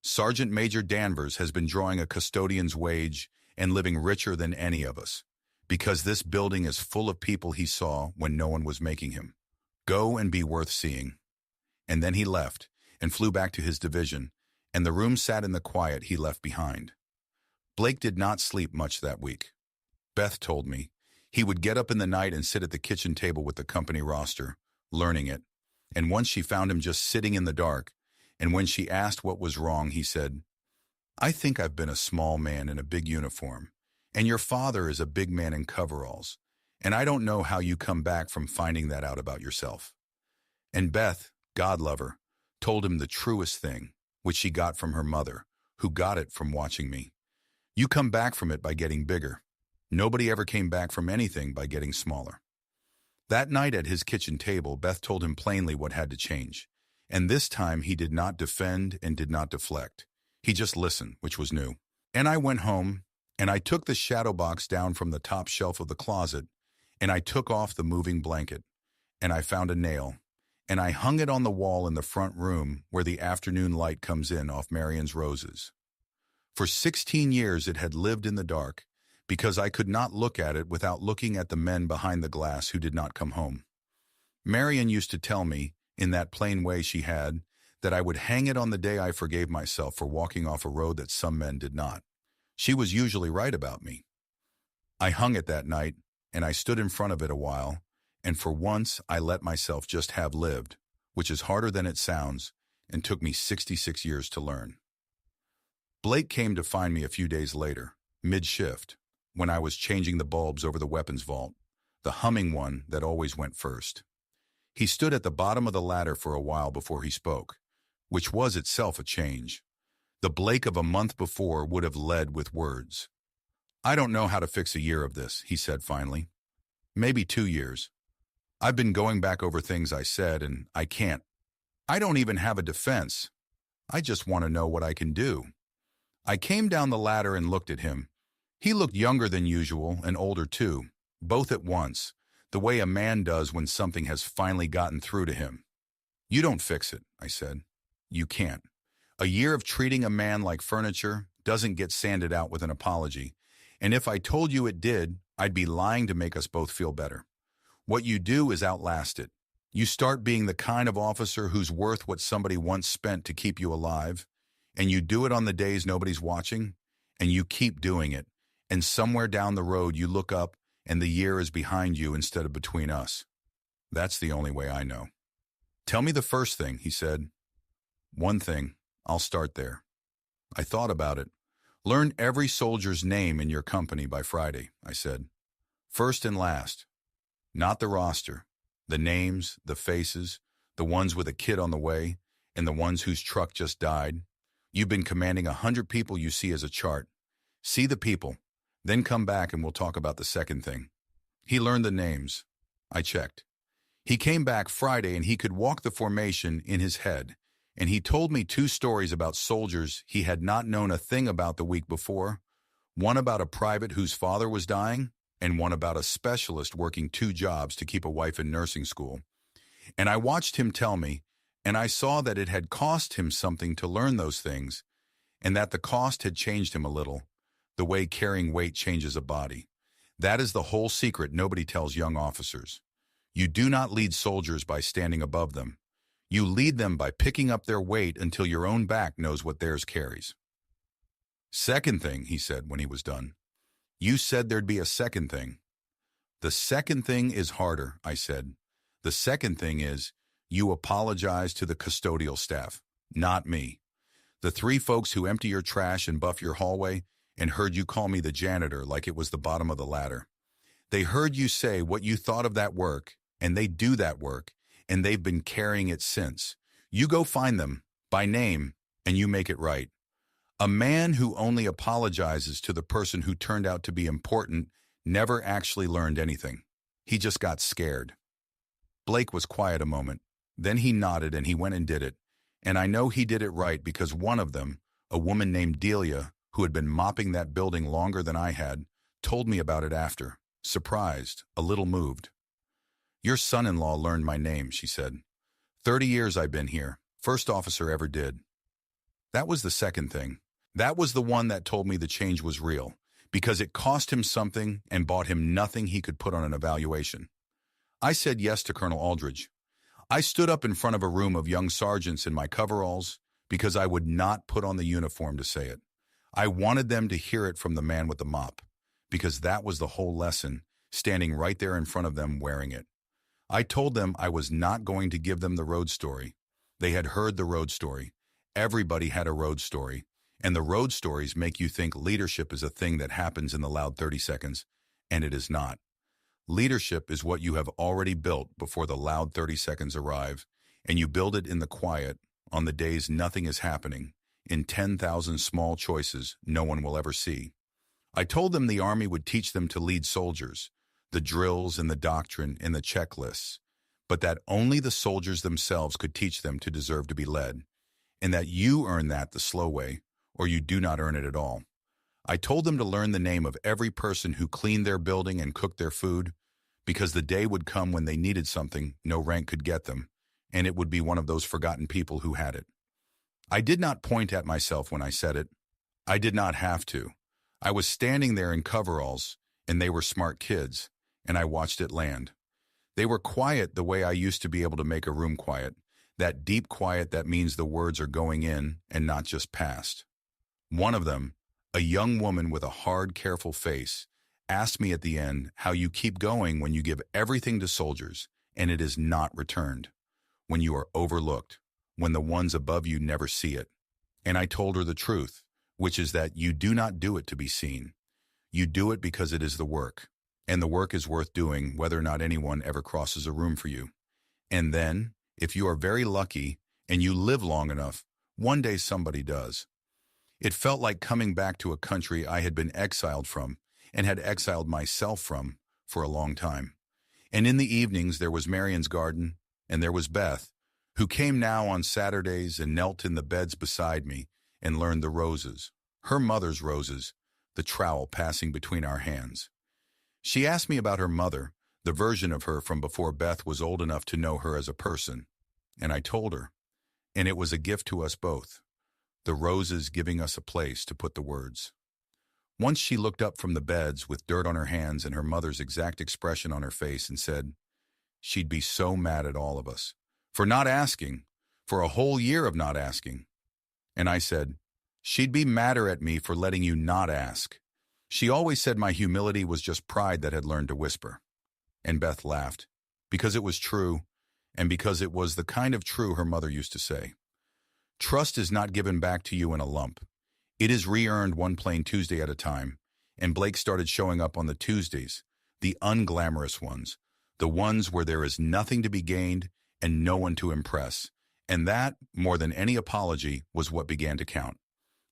S1: Sergeant Major Danvers has been drawing a custodian's wage and living richer than any of us, because this building is full of people he saw when no one was making him. Go and be worth seeing. And then he left and flew back to his division, and the room sat in the quiet he left behind. Blake did not sleep much that week. Beth told me he would get up in the night and sit at the kitchen table with the company roster, learning it, and once she found him just sitting in the dark, and when she asked what was wrong, he said, I think I've been a small man in a big uniform, and your father is a big man in coveralls, and I don't know how you come back from finding that out about yourself. And Beth, God love her, told him the truest thing, which she got from her mother, who got it from watching me. You come back from it by getting bigger. Nobody ever came back from anything by getting smaller. That night at his kitchen table, Beth told him plainly what had to change, and this time he did not defend and did not deflect. He just listened, which was new. And I went home, and I took the shadow box down from the top shelf of the closet, and I took off the moving blanket, and I found a nail, and I hung it on the wall in the front room where the afternoon light comes in off Marion's roses. For 16 years it had lived in the dark, because I could not look at it without looking at the men behind the glass who did not come home. Marion used to tell me, in that plain way she had, that I would hang it on the day I forgave myself for walking off a road that some men did not. She was usually right about me. I hung it that night, and I stood in front of it a while, and for once I let myself just have lived, which is harder than it sounds, and took me 66 years to learn. Blake came to find me a few days later, mid-shift, when I was changing the bulbs over the weapons vault, the humming one that always went first. He stood at the bottom of the ladder for a while before he spoke, which was itself a change. The Blake of a month before would have led with words. I don't know how to fix a year of this, he said finally. Maybe 2 years. I've been going back over things I said, and I can't. I don't even have a defense. I just want to know what I can do. I came down the ladder and looked at him. He looked younger than usual and older too, both at once, the way a man does when something has finally gotten through to him. You don't fix it, I said. You can't. A year of treating a man like furniture doesn't get sanded out with an apology, and if I told you it did, I'd be lying to make us both feel better. What you do is outlast it. You start being the kind of officer who's worth what somebody once spent to keep you alive, and you do it on the days nobody's watching, and you keep doing it, and somewhere down the road you look up and the year is behind you instead of between us. That's the only way I know. Tell me the first thing, he said. One thing. I'll start there. I thought about it. Learn every soldier's name in your company by Friday, I said. First and last. Not the roster. The names, the faces, the ones with a kid on the way, and the ones whose truck just died. You've been commanding 100 people you see as a chart. See the people, then come back and we'll talk about the second thing. He learned the names. I checked. He came back Friday and he could walk the formation in his head, and he told me 2 stories about soldiers he had not known a thing about the week before, one about a private whose father was dying, and one about a specialist working 2 jobs to keep a wife in nursing school. And I watched him tell me, and I saw that it had cost him something to learn those things, and that the cost had changed him a little, the way carrying weight changes a body. That is the whole secret nobody tells young officers. You do not lead soldiers by standing above them. You lead them by picking up their weight until your own back knows what theirs carries. Second thing, he said when he was done. You said there'd be a second thing. The second thing is harder, I said. The second thing is, you apologize to the custodial staff, not me. The 3 folks who empty your trash and buff your hallway and heard you call me the janitor like it was the bottom of the ladder. They heard you say what you thought of that work, and they do that work, and they've been carrying it since. You go find them, by name, and you make it right. A man who only apologizes to the person who turned out to be important never actually learned anything. He just got scared. Blake was quiet a moment. Then he nodded and he went and did it. And I know he did it right because one of them, a woman named Delia, who had been mopping that building longer than I had, told me about it after, surprised, a little moved. Your son-in-law learned my name, she said. 30 years I've been here, first officer ever did. That was the second thing. That was the one that told me the change was real, because it cost him something and bought him nothing he could put on an evaluation. I said yes to Colonel Aldridge. I stood up in front of a room of young sergeants in my coveralls because I would not put on the uniform to say it. I wanted them to hear it from the man with the mop, because that was the whole lesson, standing right there in front of them wearing it. I told them I was not going to give them the road story. They had heard the road story. Everybody had a road story, and the road stories make you think leadership is a thing that happens in the loud 30 seconds, and it is not. Leadership is what you have already built before the loud 30 seconds arrive, and you build it in the quiet, on the days nothing is happening, in 10,000 small choices no one will ever see. I told them the Army would teach them to lead soldiers, the drills and the doctrine and the checklists, but that only the soldiers themselves could teach them to deserve to be led, and that you earn that the slow way, or you do not earn it at all. I told them to learn the name of every person who cleaned their building and cooked their food, because the day would come when they needed something no rank could get them, and it would be one of those forgotten people who had it. I did not point at myself when I said it. I did not have to. I was standing there in coveralls, and they were smart kids, and I watched it land. They were quiet the way I used to be able to make a room quiet, that deep quiet that means the words are going in and not just past. One of them, a young woman with a hard, careful face, asked me at the end how you keep going when you give everything to soldiers and it is not returned, when you are overlooked, when the ones above you never see it. And I told her the truth, which is that you do not do it to be seen. You do it because it is the work, and the work is worth doing whether or not anyone ever crosses a room for you. And then, if you are very lucky and you live long enough, one day somebody does. It felt like coming back to a country I had been exiled from and had exiled myself from for a long time. And in the evenings there was Marion's garden, and there was Beth, who came now on Saturdays and knelt in the beds beside me and learned the roses, her mother's roses, the trowel passing between our hands. She asked me about her mother, the version of her from before Beth was old enough to know her as a person, and I told her, and it was a gift to us both, the roses giving us a place to put the words. Once she looked up from the beds with dirt on her hands and her mother's exact expression on her face and said, she'd be so mad at all of us for not asking, for a whole year of not asking. And I said, she'd be madder at me for letting you not ask. She always said my humility was just pride that had learned to whisper. And Beth laughed, because it was true, and because it was the kind of true her mother used to say. Trust is not given back to you in a lump. It is re-earned one plain Tuesday at a time, and Blake started showing up on the Tuesdays, the unglamorous ones, the ones where there is nothing to be gained and no one to impress, and that, more than any apology, was what began to count.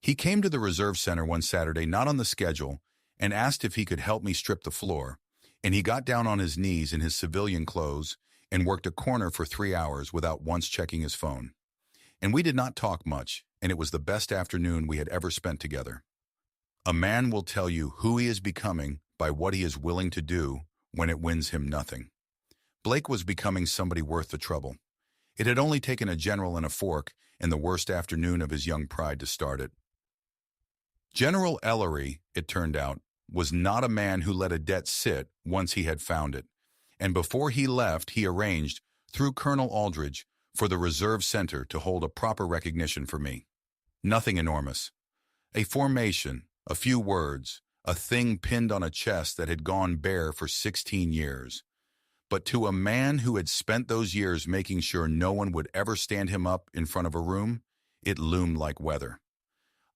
S1: He came to the reserve center one Saturday not on the schedule and asked if he could help me strip the floor, and he got down on his knees in his civilian clothes and worked a corner for 3 hours without once checking his phone. And we did not talk much, and it was the best afternoon we had ever spent together. A man will tell you who he is becoming by what he is willing to do when it wins him nothing. Blake was becoming somebody worth the trouble. It had only taken a general and a fork and the worst afternoon of his young pride to start it. General Ellery, it turned out, was not a man who let a debt sit once he had found it, and before he left he arranged, through Colonel Aldridge, for the Reserve Center to hold a proper recognition for me. Nothing enormous. A formation, a few words, a thing pinned on a chest that had gone bare for 16 years. But to a man who had spent those years making sure no one would ever stand him up in front of a room, it loomed like weather.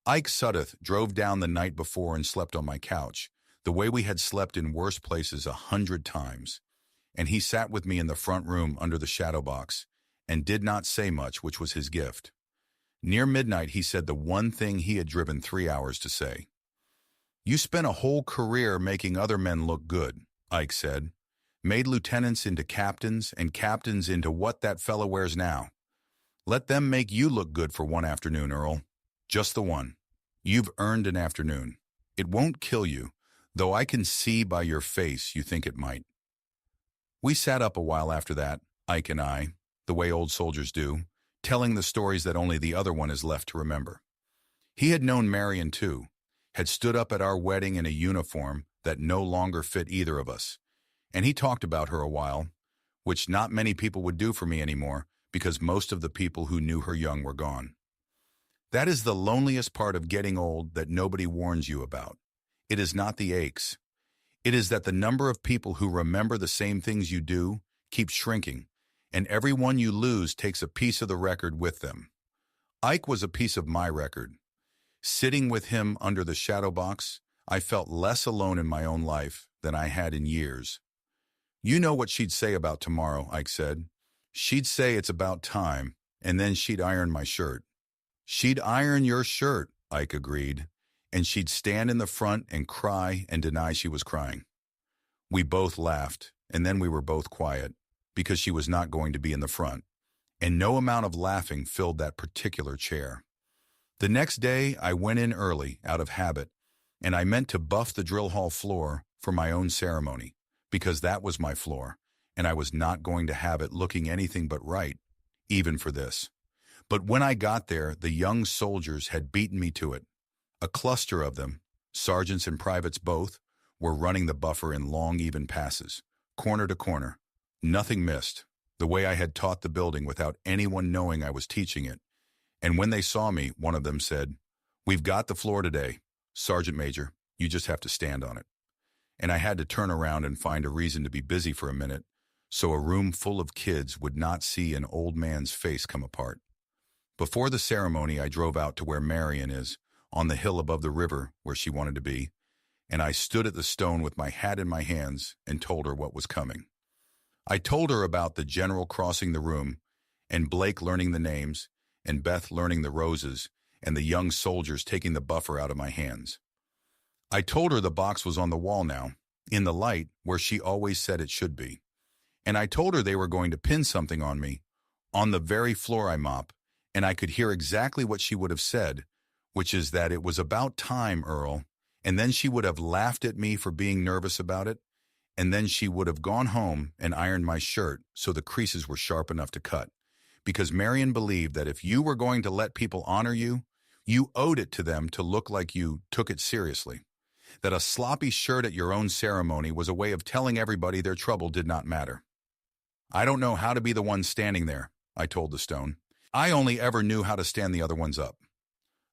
S1: Ike Sudduth drove down the night before and slept on my couch, the way we had slept in worse places 100 times. And he sat with me in the front room under the shadow box and did not say much, which was his gift. Near midnight, he said the one thing he had driven 3 hours to say. You spent a whole career making other men look good, Ike said. Made lieutenants into captains and captains into what that fellow wears now. Let them make you look good for one afternoon, Earl. Just the one. You've earned an afternoon. It won't kill you, though I can see by your face you think it might. We sat up a while after that, Ike and I, the way old soldiers do, telling the stories that only the other one is left to remember. He had known Marion too, had stood up at our wedding in a uniform that no longer fit either of us, and he talked about her a while, which not many people would do for me anymore because most of the people who knew her young were gone. That is the loneliest part of getting old that nobody warns you about. It is not the aches. It is that the number of people who remember the same things you do keeps shrinking, and every one you lose takes a piece of the record with them. Ike was a piece of my record. Sitting with him under the shadow box, I felt less alone in my own life than I had in years. You know what she'd say about tomorrow, Ike said. She'd say it's about time, and then she'd iron my shirt. She'd iron your shirt, Ike agreed, and she'd stand in the front and cry and deny she was crying. We both laughed, and then we were both quiet, because she was not going to be in the front, and no amount of laughing filled that particular chair. The next day, I went in early, out of habit, and I meant to buff the drill hall floor for my own ceremony, because that was my floor, and I was not going to have it looking anything but right, even for this. But when I got there, the young soldiers had beaten me to it. A cluster of them, sergeants and privates both, were running the buffer in long, even passes, corner to corner. Nothing missed, the way I had taught the building without anyone knowing I was teaching it. And when they saw me, one of them said, "We've got the floor today. Sergeant Major, you just have to stand on it." And I had to turn around and find a reason to be busy for a minute, so a room full of kids would not see an old man's face come apart. Before the ceremony, I drove out to where Marion is, on the hill above the river where she wanted to be, and I stood at the stone with my hat in my hands and told her what was coming. I told her about the general crossing the room, and Blake learning the names, and Beth learning the roses, and the young soldiers taking the buffer out of my hands. I told her the box was on the wall now, in the light where she always said it should be. And I told her they were going to pin something on me, on the very floor I mop, and I could hear exactly what she would have said, which is that it was about time, Earl, and then she would have laughed at me for being nervous about it, and then she would have gone home and ironed my shirt so the creases were sharp enough to cut. Because Marion believed that if you were going to let people honor you, you owed it to them to look like you took it seriously. That a sloppy shirt at your own ceremony was a way of telling everybody their trouble did not matter. I don't know how to be the one standing there, I told the stone. I only ever knew how to stand the other ones up.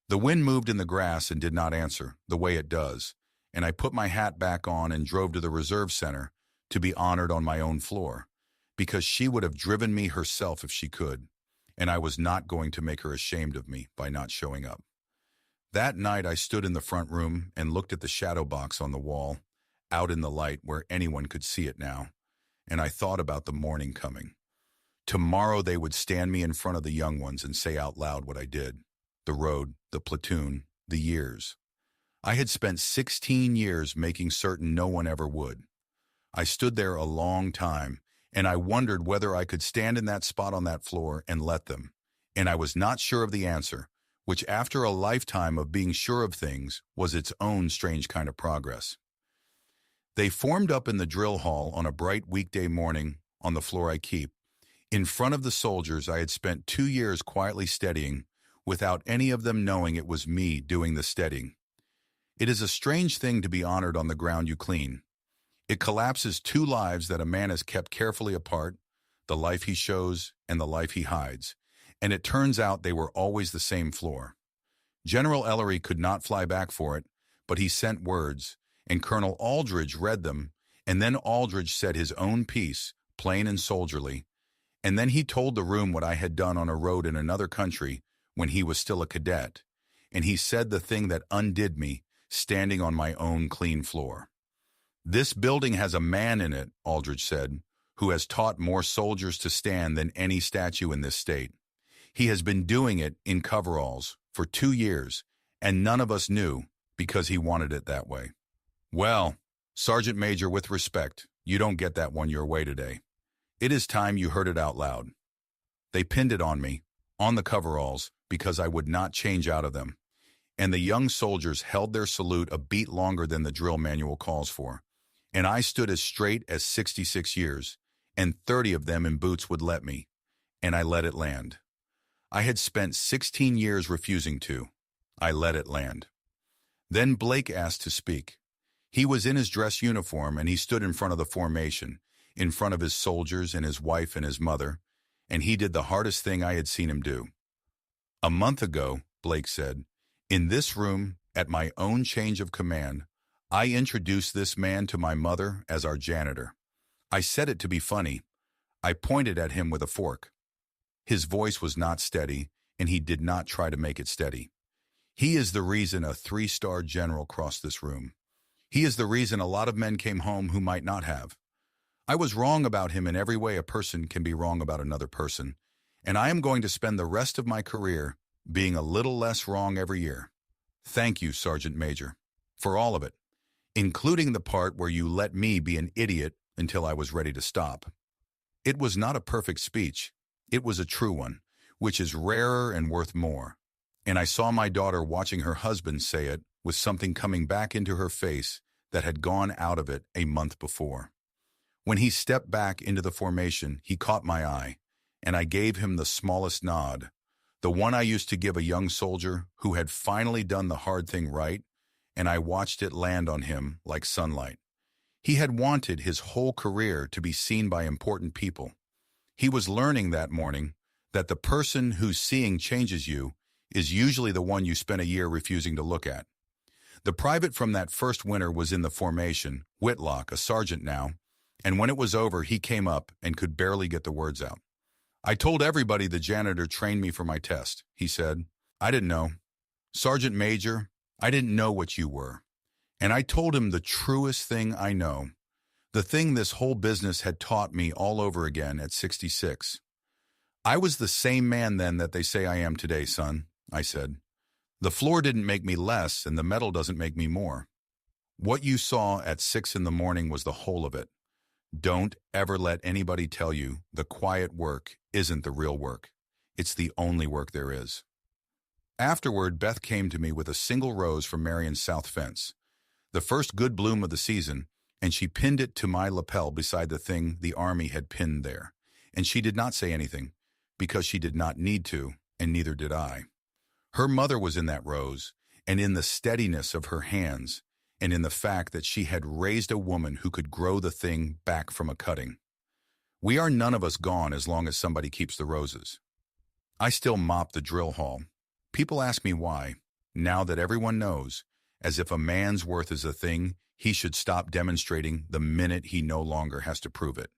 S1: The wind moved in the grass and did not answer, the way it does, and I put my hat back on and drove to the reserve center to be honored on my own floor, because she would have driven me herself if she could, and I was not going to make her ashamed of me by not showing up. That night I stood in the front room and looked at the shadow box on the wall, out in the light where anyone could see it now, and I thought about the morning coming. Tomorrow they would stand me in front of the young ones and say out loud what I did. The road, the platoon, the years. I had spent 16 years making certain no one ever would. I stood there a long time, and I wondered whether I could stand in that spot on that floor and let them. And I was not sure of the answer, which after a lifetime of being sure of things was its own strange kind of progress. They formed up in the drill hall on a bright weekday morning on the floor I keep. In front of the soldiers I had spent 2 years quietly steadying, without any of them knowing it was me doing the steadying. It is a strange thing to be honored on the ground you clean. It collapses 2 lives that a man has kept carefully apart, the life he shows and the life he hides, and it turns out they were always the same floor. General Ellery could not fly back for it, but he sent words, and Colonel Aldridge read them, and then Aldridge said his own piece, plain and soldierly, and then he told the room what I had done on a road in another country when he was still a cadet, and he said the thing that undid me, standing on my own clean floor. This building has a man in it, Aldridge said, who has taught more soldiers to stand than any statue in this state. He has been doing it in coveralls for 2 years, and none of us knew because he wanted it that way. Well, Sergeant Major, with respect, you don't get that one your way today. It is time you heard it out loud. They pinned it on me, on the coveralls, because I would not change out of them, and the young soldiers held their salute a beat longer than the drill manual calls for, and I stood as straight as 66 years, and 30 of them in boots would let me, and I let it land. I had spent 16 years refusing to. I let it land. Then Blake asked to speak. He was in his dress uniform, and he stood in front of the formation, in front of his soldiers and his wife and his mother, and he did the hardest thing I had seen him do. A month ago, Blake said, in this room, at my own change of command, I introduced this man to my mother as our janitor. I said it to be funny. I pointed at him with a fork. His voice was not steady, and he did not try to make it steady. He is the reason a 3-star general crossed this room. He is the reason a lot of men came home who might not have. I was wrong about him in every way a person can be wrong about another person, and I am going to spend the rest of my career being a little less wrong every year. Thank you, Sergeant Major, for all of it, including the part where you let me be an idiot until I was ready to stop. It was not a perfect speech. It was a true one, which is rarer and worth more. And I saw my daughter watching her husband say it with something coming back into her face that had gone out of it a month before. When he stepped back into the formation, he caught my eye, and I gave him the smallest nod, the one I used to give a young soldier who had finally done the hard thing right, and I watched it land on him like sunlight. He had wanted his whole career to be seen by important people. He was learning that morning that the person whose seeing changes you is usually the one you spent a year refusing to look at. The private from that first winter was in the formation, Whitlock, a sergeant now, and when it was over, he came up and could barely get the words out. I told everybody the janitor trained me for my test, he said. I didn't know. Sergeant Major, I didn't know what you were. And I told him the truest thing I know, the thing this whole business had taught me all over again at 66. I was the same man then that they say I am today, son, I said. The floor didn't make me less, and the metal doesn't make me more. What you saw at 6 a.m. was the whole of it. Don't ever let anybody tell you the quiet work isn't the real work. It's the only work there is. Afterward, Beth came to me with a single rose from Marion's south fence, the first good bloom of the season, and she pinned it to my lapel beside the thing the army had pinned there. And she did not say anything, because she did not need to, and neither did I. Her mother was in that rose, and in the steadiness of her hands, and in the fact that she had raised a woman who could grow the thing back from a cutting. We are none of us gone as long as somebody keeps the roses. I still mop the drill hall. People ask me why, now that everyone knows, as if a man's worth is a thing he should stop demonstrating the minute he no longer has to prove it.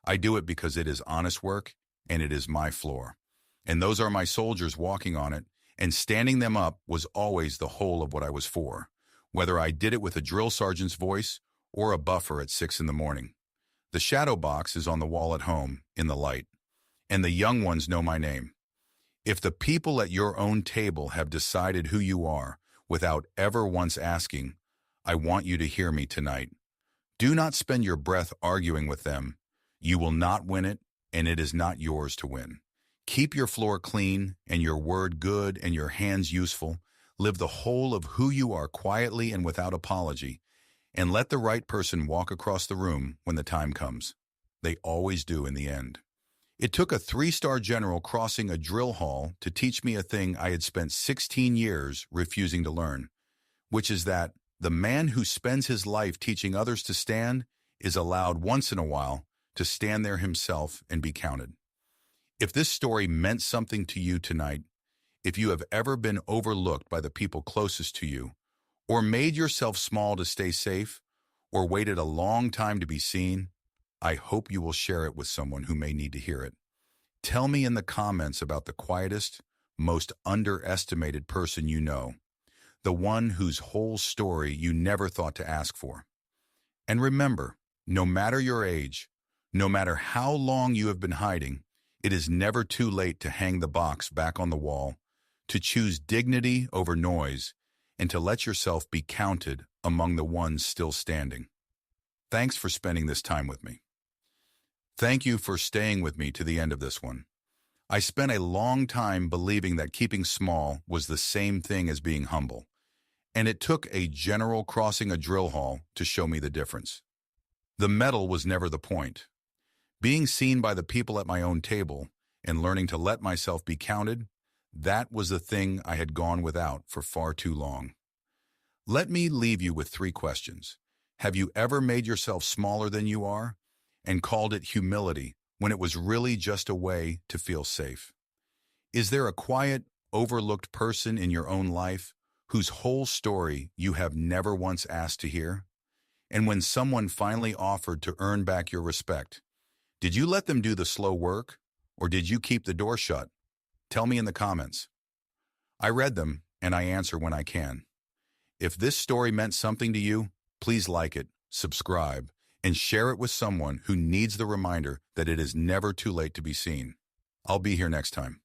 S1: I do it because it is honest work, and it is my floor. And those are my soldiers walking on it, and standing them up was always the whole of what I was for, whether I did it with a drill sergeant's voice or a buffer at 6 in the morning. The shadow box is on the wall at home, in the light, and the young ones know my name. If the people at your own table have decided who you are without ever once asking, I want you to hear me tonight. Do not spend your breath arguing with them. You will not win it, and it is not yours to win. Keep your floor clean, and your word good, and your hands useful. Live the whole of who you are quietly and without apology, and let the right person walk across the room when the time comes. They always do in the end. It took a 3-star general crossing a drill hall to teach me a thing I had spent 16 years refusing to learn, which is that the man who spends his life teaching others to stand is allowed once in a while to stand there himself and be counted. If this story meant something to you tonight, if you have ever been overlooked by the people closest to you, or made yourself small to stay safe, or waited a long time to be seen, I hope you will share it with someone who may need to hear it. Tell me in the comments about the quietest, most underestimated person you know, the one whose whole story you never thought to ask for. And remember, no matter your age, no matter how long you have been hiding, it is never too late to hang the box back on the wall, to choose dignity over noise, and to let yourself be counted among the ones still standing. Thanks for spending this time with me. Thank you for staying with me to the end of this one. I spent a long time believing that keeping small was the same thing as being humble, and it took a general crossing a drill hall to show me the difference. The medal was never the point. Being seen by the people at my own table and learning to let myself be counted, that was the thing I had gone without for far too long. Let me leave you with 3 questions. Have you ever made yourself smaller than you are and called it humility when it was really just a way to feel safe? Is there a quiet, overlooked person in your own life whose whole story you have never once asked to hear? And when someone finally offered to earn back your respect, did you let them do the slow work, or did you keep the door shut? Tell me in the comments. I read them, and I answer when I can. If this story meant something to you, please like it, subscribe, and share it with someone who needs the reminder that it is never too late to be seen. I'll be here next time.